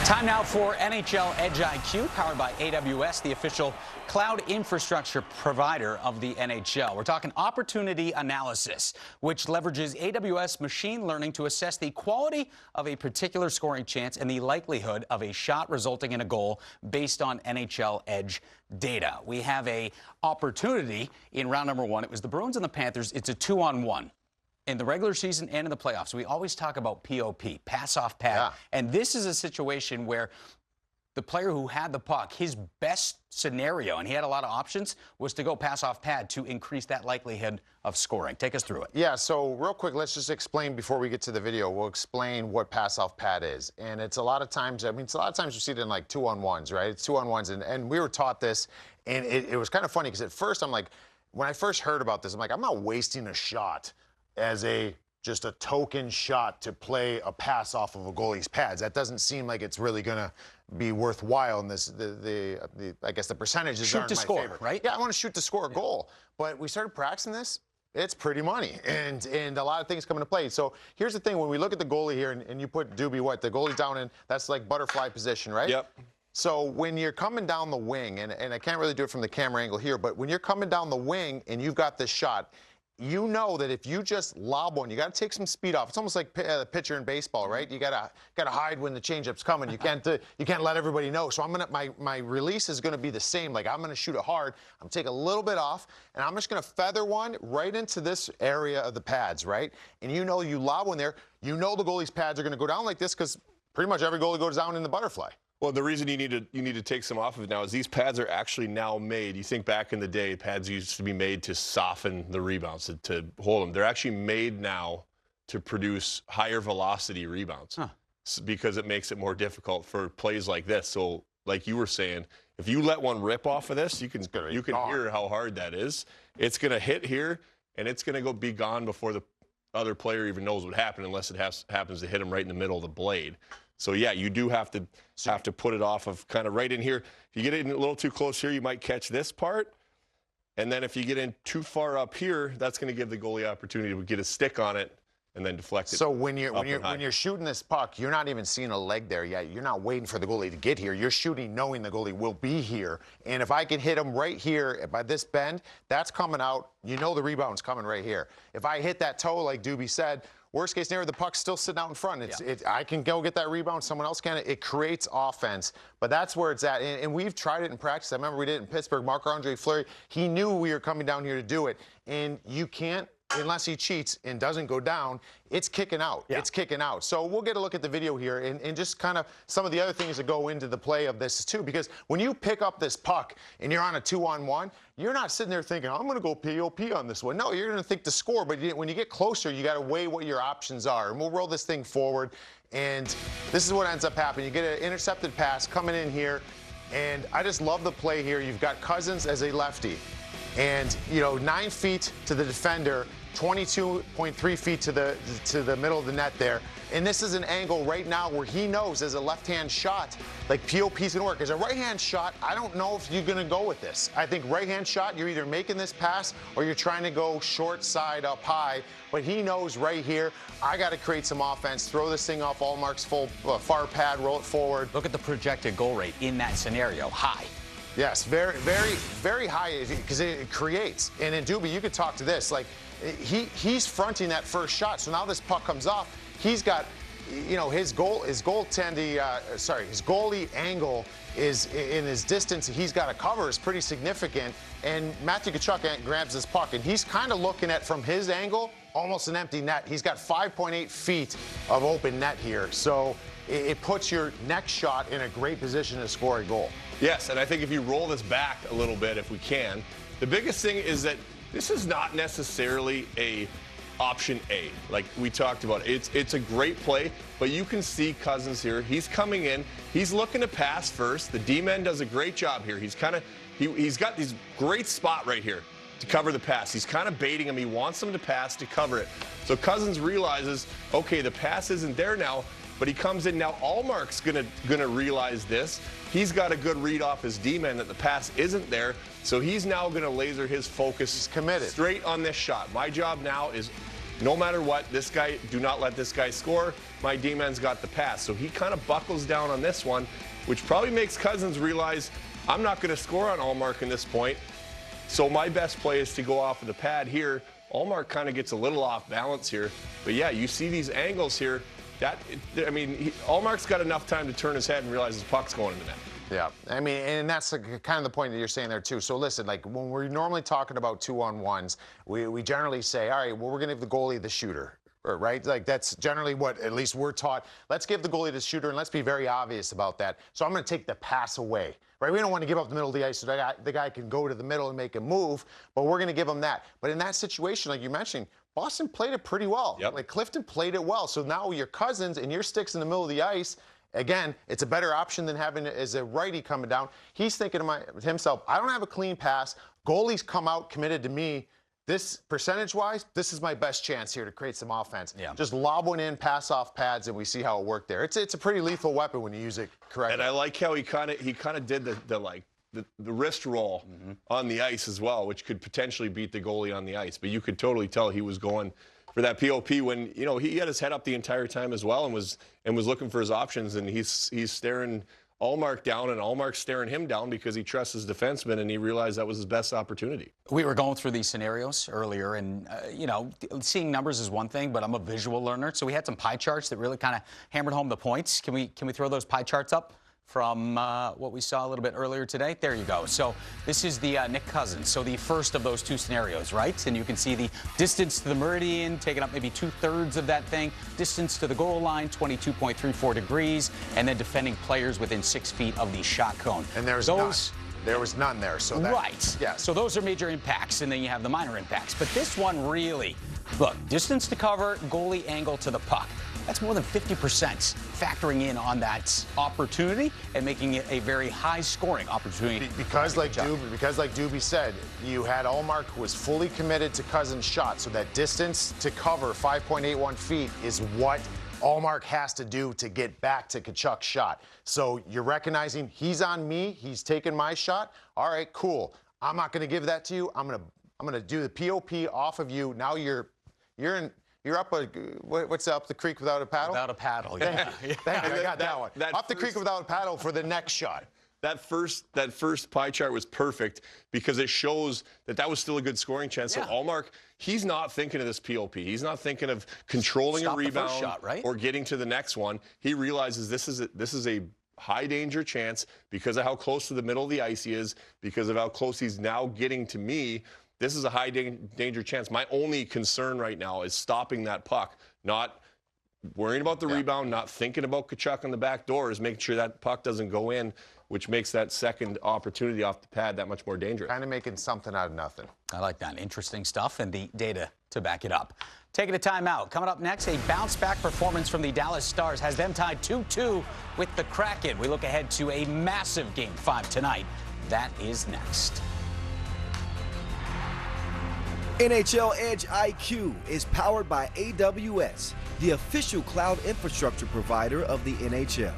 Time now for NHL Edge IQ, powered by AWS, the official cloud infrastructure provider of the NHL. We're talking opportunity analysis, which leverages AWS machine learning to assess the quality of a particular scoring chance and the likelihood of a shot resulting in a goal based on NHL Edge data. We have a opportunity in round number one. It was the Bruins and the Panthers. It's a 2-on-1. In the regular season and in the playoffs, we always talk about POP, pass off pad. Yeah. And this is a situation where the player who had the puck, his best scenario, and he had a lot of options, was to go pass off pad to increase that likelihood of scoring. Take us through it. Yeah, so real quick, let's just explain before we get to the video. We'll explain what pass off pad is. And it's a lot of times, you see it in like 2-on-1s, right? It's 2-on-1s. And we were taught this, and it was kind of funny because at first I'm like, when I first heard about this, I'm like, I'm not wasting a shot as just a token shot to play a pass off of a goalie's pads. That doesn't seem like it's really going to be worthwhile in this. I guess the percentages shoot aren't to my score, favorite. right? Yeah, I want to shoot to score a goal. But we started practicing this. It's pretty money, and a lot of things come into play. So here's the thing: when we look at the goalie here, and you put Doobie, the goalie's down in, that's like butterfly position, right? Yep. So when you're coming down the wing, and I can't really do it from the camera angle here, but when you're coming down the wing and you've got this shot, you know that if you just lob one, you got to take some speed off. It's almost like the pitcher in baseball, right? You gotta hide when the changeup's coming. You can't let everybody know. So my release is gonna be the same. Like I'm gonna shoot it hard. I'm gonna take a little bit off, and I'm just gonna feather one right into this area of the pads, right? And you lob one there. You know the goalie's pads are gonna go down like this because pretty much every goalie goes down in the butterfly. Well, the reason you need to take some off of it now is these pads are actually now made. You think back in the day, pads used to be made to soften the rebounds, to hold them. They're actually made now to produce higher velocity rebounds because it makes it more difficult for plays like this. So, like you were saying, if you let one rip off of this, you can hear how hard that is. It's going to hit here, and it's going to be gone before the other player even knows what happened, unless it happens to hit him right in the middle of the blade. So, yeah, you do have to put it off of kind of right in here. If you get in a little too close here, you might catch this part. And then if you get in too far up here, that's going to give the goalie opportunity to get a stick on it and then deflect it. So when you're shooting this puck, you're not even seeing a leg there yet. You're not waiting for the goalie to get here. You're shooting knowing the goalie will be here. And if I can hit him right here by this bend, that's coming out. You know the rebound's coming right here. If I hit that toe, like Doobie said, worst case scenario, the puck's still sitting out in front. I can go get that rebound. Someone else can. It creates offense. But that's where it's at. And we've tried it in practice. I remember we did it in Pittsburgh. Marc-Andre Fleury, he knew we were coming down here to do it. And you can't, unless he cheats and doesn't go down, it's kicking out. Yeah. It's kicking out. So we'll get a look at the video here and just kind of some of the other things that go into the play of this too. Because when you pick up this puck and you're on a 2-on-1, you're not sitting there thinking, I'm going to go POP on this one. No, you're going to think to score. But when you get closer, you got to weigh what your options are. And we'll roll this thing forward. And this is what ends up happening. You get an intercepted pass coming in here. And I just love the play here. You've got Cousins as a lefty. And, 9 feet to the defender, 22.3 feet to the middle of the net there. And this is an angle right now where he knows as a left-hand shot, like POP's going to work. As a right-hand shot, I don't know if you're going to go with this. I think right-hand shot, you're either making this pass or you're trying to go short side up high. But he knows right here, I got to create some offense, throw this thing off Allmark's full far pad, roll it forward. Look at the projected goal rate in that scenario, high. Yes, very, very, very high because it creates. And in Doobie, you could talk to this. Like, he's fronting that first shot. So now this puck comes off. He's got, his goalie angle is in his distance. He's got a cover is pretty significant. And Matthew Tkachuk grabs this puck, and he's kind of looking at from his angle almost an empty net. He's got 5.8 feet of open net here. So it puts your next shot in a great position to score a goal. Yes, and I think if you roll this back a little bit, if we can, the biggest thing is that this is not necessarily a option A, like we talked about. It's a great play, but you can see Cousins here. He's coming in. He's looking to pass first. The D-man does a great job here. He's got this great spot right here to cover the pass. He's kind of baiting him. He wants him to pass to cover it. So Cousins realizes, okay, the pass isn't there now, but he comes in now. Allmark's gonna realize this. He's got a good read off his D-man that the pass isn't there, so he's now gonna laser his focus committed straight on this shot. My job now is no matter what, this guy, do not let this guy score. My D-man's got the pass. So he kind of buckles down on this one, which probably makes Cousins realize, I'm not going to score on Ullmark in this point. So my best play is to go off of the pad here. Ullmark kind of gets a little off balance here. But yeah, you see these angles here. Ullmark's got enough time to turn his head and realize his puck's going in the net. Yeah, I mean, and that's kind of the point that you're saying there, too. So listen, like when we're normally talking about 2-on-1s, we generally say, all right, well, we're going to give the goalie the shooter, right? Like that's generally what at least we're taught. Let's give the goalie the shooter, and let's be very obvious about that. So I'm going to take the pass away, right? We don't want to give up the middle of the ice so the guy can go to the middle and make a move, but we're going to give him that. But in that situation, like you mentioned, Boston played it pretty well. Yep. Like Clifton played it well. So now your Cousins and your sticks in the middle of the ice. Again, it's a better option than having it as a righty coming down. He's thinking to himself, I don't have a clean pass. Goalies come out committed to me. This percentage-wise, this is my best chance here to create some offense. Yeah. Just lob one in, pass off pads, and we see how it worked there. It's a pretty lethal weapon when you use it correctly. And I like how he kind of did the wrist roll on the ice as well, which could potentially beat the goalie on the ice. But you could totally tell he was going for that POP when, you know, he had his head up the entire time as well and was looking for his options, and he's staring Ullmark down, and Ullmark's staring him down because he trusts his defenseman, and he realized that was his best opportunity. We were going through these scenarios earlier, and, you know, seeing numbers is one thing, but I'm a visual learner, so we had some pie charts that really kind of hammered home the points. Can we throw those pie charts up from what we saw a little bit earlier today? There you go. So this is the Nick Cousins. So the first of those two scenarios, right? And you can see the distance to the meridian, taking up maybe 2/3 of that thing. Distance to the goal line, 22.34 degrees. And then defending players within 6 feet of the shot cone. And there was none there. So that, right. Yeah. So those are major impacts, and then you have the minor impacts. But this one really, look, distance to cover, goalie angle to the puck. That's more than 50% factoring in on that opportunity and making it a very high-scoring opportunity. Because like Doobie said, you had Ullmark who was fully committed to Cousins' shot, so that distance to cover, 5.81 feet, is what Ullmark has to do to get back to Tkachuk's shot. So you're recognizing he's on me, he's taking my shot. All right, cool. I'm not going to give that to you. I'm going to do the POP off of you. Now you're up what's up the creek without a paddle? Without a paddle, yeah. Thank you, I got that one. Up the creek without a paddle for the next shot. That first pie chart was perfect because it shows that was still a good scoring chance. Yeah. So Ullmark, he's not thinking of this POP. He's not thinking of controlling a rebound shot, right? or getting to the next one. He realizes this is a high danger chance because of how close to the middle of the ice he is, because of how close he's now getting to me. This is a high danger chance. My only concern right now is stopping that puck, not worrying about the rebound, not thinking about Tkachuk on the back door, is making sure that puck doesn't go in, which makes that second opportunity off the pad that much more dangerous. Kind of making something out of nothing. I like that. Interesting stuff and the data to back it up. Taking a timeout. Coming up next, a bounce-back performance from the Dallas Stars has them tied 2-2 with the Kraken. We look ahead to a massive Game 5 tonight. That is next. NHL Edge IQ is powered by AWS, the official cloud infrastructure provider of the NHL.